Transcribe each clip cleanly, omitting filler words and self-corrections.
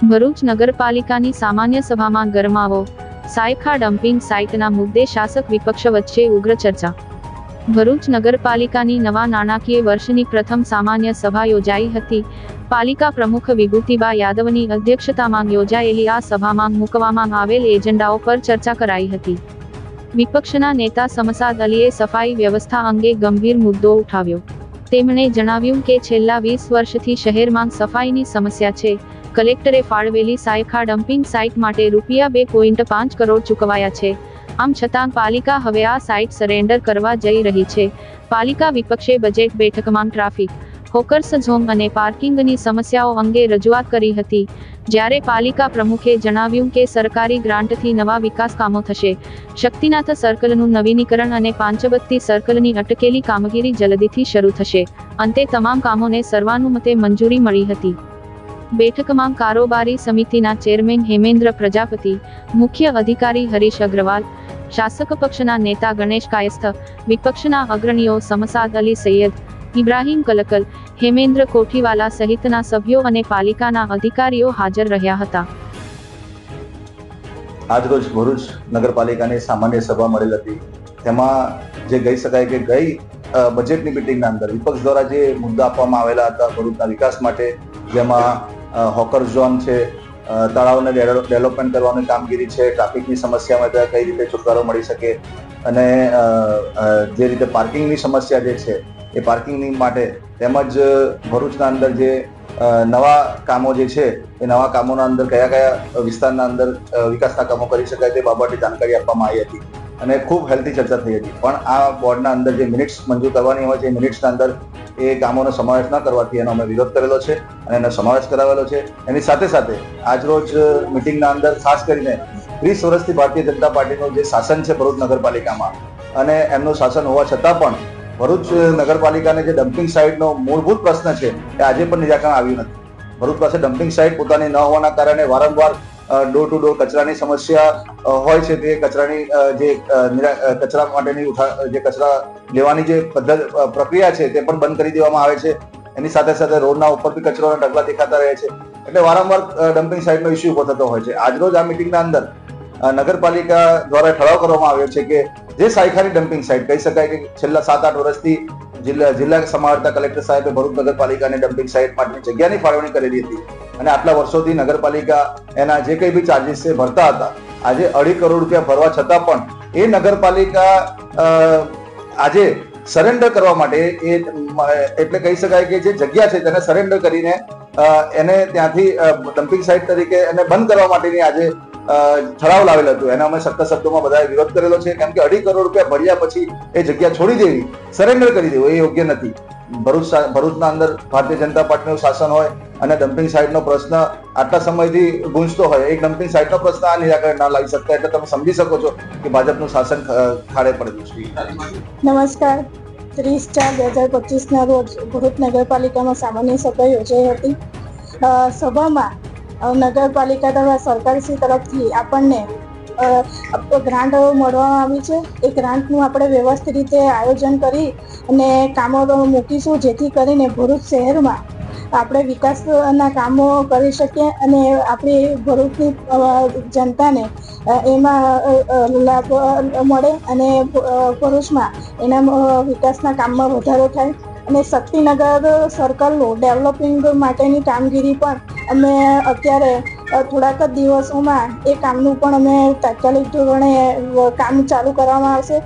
ભરૂચ નગરપાલિકાની સામાન્ય સભામાં ગરમાવો, સાયખા ડમ્પિંગ સાઇટના મુદ્દે શાસક વિપક્ષ વચ્ચે ઉગ્ર ચર્ચા. ભરૂચ નગરપાલિકાની નવા નાણાકીય વર્ષની પ્રથમ સામાન્ય સભા યોજાઈ હતી. પાલિકા પ્રમુખ વિભૂતિબા યાદવની અધ્યક્ષતામાં યોજાયેલી આ સભામાં મૂકવામાં આવેલ એજન્ડાઓ પર ચર્ચા કરાઈ હતી. વિપક્ષના નેતા સમસાદ અલીએ સફાઈ વ્યવસ્થા અંગે ગંભીર મુદ્દો ઉઠાવ્યો. તેમણે જણાવ્યું કે છેલ્લા 20 વર્ષથી શહેરમાં સફાઈની સમસ્યા છે. કલેક્ટરે ફાળવેલી સાયખા ડમ્પિંગ સાઇટ માટે ₹2.5 કરોડ ચૂકવાયા છે. આમ છતાં પાલિકા હવે આ સાઇટ સરેન્ડર કરવા જઈ રહી છે. પાલિકા વિપક્ષે બજેટ બેઠકમાં ટ્રાફિક, હોકર્સ ઝોન અને પાર્કિંગની સમસ્યાઓ અંગે રજૂઆત કરી હતી. જ્યારે પાલિકા પ્રમુખે જણાવ્યું કે સરકારી ગ્રાન્ટથી નવા વિકાસ કામો થશે. શક્તિનાથ સર્કલનું નવીનીકરણ અને પાંચબત્તી સર્કલની અટકેલી કામગીરી જલ્દીથી શરૂ થશે. અંતે તમામ કામોને સર્વાનુમતે મંજૂરી મળી હતી. બેઠકમાં કારોબારી સમિતિના ચેરમેન હેમેન્દ્ર પ્રજાપતિ, મુખ્ય અધિકારી હરીશ અગ્રવાલ, શાસક પક્ષના નેતા ગણેશ કાયસ્થ, વિપક્ષના અગ્રણીઓ સમસાદ અલી સૈયદ, ઇબ્રાહીમ કલકલ, હેમેન્દ્ર કોઠીવાલા સહિતના સભ્યો અને પાલિકાના અધિકારીઓ હાજર રહ્યા હતા. આજરોજ ભરૂચ નગરપાલિકાની સામાન્ય સભા મળેલ હતી. તેમાં જે કહી શકાય કે ગઈ બજેટની મિટિંગના અંદર વિપક્ષ દ્વારા જે મુદ્દા આપવામાં આવેલા હતા ભરૂચના વિકાસ માટે, જેમાં હોકર ઝોન છે, તળાવને ડેવલપમેન્ટ કરવાની કામગીરી છે, ટ્રાફિકની સમસ્યામાં કઈ રીતે છુટકારો મળી શકે, અને જે રીતે પાર્કિંગની સમસ્યા જે છે એ પાર્કિંગની માટે, તેમજ ભરૂચના અંદર જે નવા કામો જે છે એ નવા કામોના અંદર કયા કયા વિસ્તારના અંદર વિકાસના કામો કરી શકાય તે બાબતે જાણકારી આપવામાં આવી હતી અને ખૂબ હેલ્ધી ચર્ચા થઈ હતી. પણ આ બોર્ડના અંદર જે મિનિટ્સ મંજૂર કરવાની હોય છે એ મિનિટ્સના અંદર એ કામોનો સમાવેશ ન કરવાથી એનો અમે વિરોધ કરેલો છે અને એનો સમાવેશ કરાવેલો છે. એની સાથે સાથે આજરોજ મિટિંગના અંદર ખાસ કરીને 30 વર્ષથી ભારતીય જનતા પાર્ટીનું જે શાસન છે ભરૂચ નગરપાલિકામાં, અને એમનું શાસન હોવા છતાં પણ ભરૂચ નગરપાલિકાને જે ડમ્પિંગ સાઇટનો મૂળભૂત પ્રશ્ન છે એ આજે પણ નિરાકરણ આવ્યું નથી. ભરૂચ પાસે ડમ્પિંગ સાઇટ પોતાની ન હોવાના કારણે વારંવાર ડોર ટુ ડોર કચરાની સમસ્યા હોય છે. તે કચરાની જે કચરા માટેની જે કચરા લેવાની જે પ્રક્રિયા છે તે પણ બંધ કરી દેવામાં આવે છે. એની સાથે સાથે રોડના ઉપર બી કચરાના ઢગલા દેખાતા રહે છે. એટલે વારંવાર ડમ્પિંગ સાઇટનો ઇસ્યુ ઉભો થતો હોય છે. આજરોજ આ મિટિંગના અંદર નગરપાલિકા દ્વારા ઠરાવ કરવામાં આવ્યો છે કે જે સાયખાની ડમ્પિંગ સાઇટ કહી શકાય કે છેલ્લા 7-8 વર્ષથી જિલ્લા સમાવર્તા કલેક્ટર સાહેબે ભરૂચ નગરપાલિકાની ડમ્પિંગ સાઇટ માટેની જગ્યાની ફાળવણી કરેલી હતી અને આટલા વર્ષોથી નગરપાલિકા એના જે કંઈ બી ચાર્જીસ છે ભરતા હતા. આજે ₹2.5 કરોડ ભરવા છતાં પણ એ નગરપાલિકા આજે સરેન્ડર કરવા માટે એટલે કહી શકાય કે જે જગ્યા છે તેને સરેન્ડર કરીને એને ત્યાંથી ડમ્પિંગ સાઇટ તરીકે એને બંધ કરવા માટેની આજે ઠરાવ લાવેલ હતું. એને અમે સખ્ત શબ્દોમાં બધાએ વિરોધ કરેલો છે, કેમ કે ₹2.5 કરોડ ભર્યા પછી એ જગ્યા છોડી દેવી, સરેન્ડર કરી દેવું એ યોગ્ય નથી. ભરૂચના અંદર ભારતીય જનતા પાર્ટીનું શાસન હોય અને ડમ્પિંગ સાઇટનો પ્રશ્ન આટલા સમયથી ગુંજતો હોય, એક ડમ્પિંગ સાઇટનો પ્રશ્ન આ નિરાકરણ ના લાવી શકતા, એટલે તમે સમજી શકો છો કે ભાજપનું શાસન ખાડે પડેલું છે. નમસ્કાર. 30/4/2025 ના રોજ ભરૂચ નગરપાલિકામાં સામાન્ય સભા યોજાઈ હતી. સભામાં નગરપાલિકા દ્વારા સરકારશ્રી તરફથી આપણને ગ્રાન્ટ મળવામાં આવી છે. એ ગ્રાન્ટનું આપણે વ્યવસ્થિત રીતે આયોજન કરી અને કામો મૂકીશું, જેથી કરીને ભરૂચ શહેરમાં આપણે વિકાસના કામો કરી શકીએ અને આપણી ભરૂચની જનતાને એમાં લાભ મળે અને ભરૂચમાં એના વિકાસના કામમાં વધારો થાય. અને શક્તિનગર સર્કલનું ડેવલપિંગ માટેની કામગીરી પણ અમે અત્યારે થોડાક જ દિવસોમાં એ કામનું પણ અમે તાત્કાલિક ધોરણે કામ ચાલુ કરવામાં આવશે.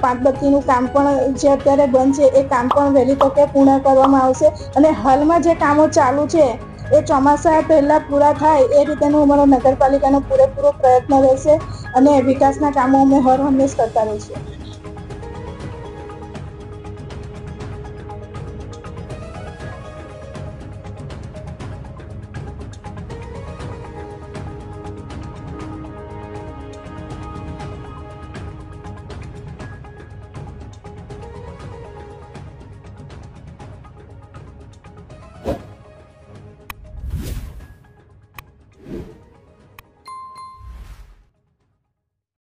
પાંચબત્તીનું કામ પણ જે અત્યારે બંધ છે એ કામ પણ વહેલી તકે પૂર્ણ કરવામાં આવશે. અને હાલમાં જે કામો ચાલુ છે એ ચોમાસા પહેલાં પૂરા થાય એ રીતેનો અમારો નગરપાલિકાનો પૂરેપૂરો પ્રયત્ન રહેશે અને વિકાસના કામો અમે હર હંમેશ કરતા રહીશું.